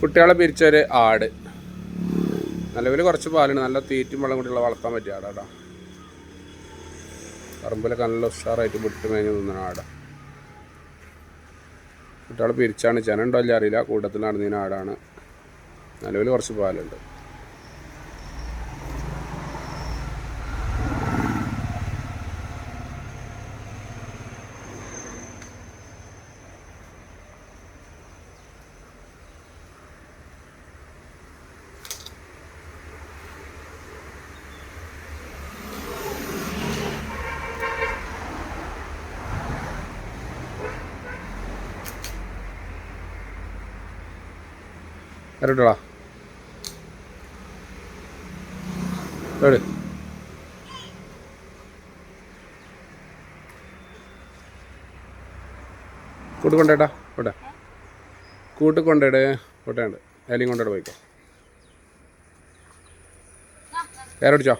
കുട്ടികളെ പിരിച്ചൊരു ആട്. നിലവിൽ കുറച്ച് പാലുണ്ട്. നല്ല തീറ്റും വെള്ളം കൂടിയുള്ള വളർത്താൻ പറ്റിയ ആടാടാ. പറമ്പിലൊക്കെ നല്ല ഉഷാറായിട്ട് വിട്ട് മേഞ്ഞ് നിന്ന ആടാ. കുട്ടികളെ പിരിച്ചാണ്. ജനുണ്ടോ ഇല്ല അറിയില്ല. കൂട്ടത്തിൽ നടന്നതിന് ആടാണ്. നിലവിൽ കുറച്ച് പാലുണ്ട്. വരട്ടാ എവിടെ കൂട്ട് കൊണ്ടേട്ടാ പോട്ടെ. കൂട്ട് കൊണ്ടേടേ പോട്ടേണ്ട്. ഏലിയും കൊണ്ടേടെ പോയിക്കോ. കയറടിച്ചോ.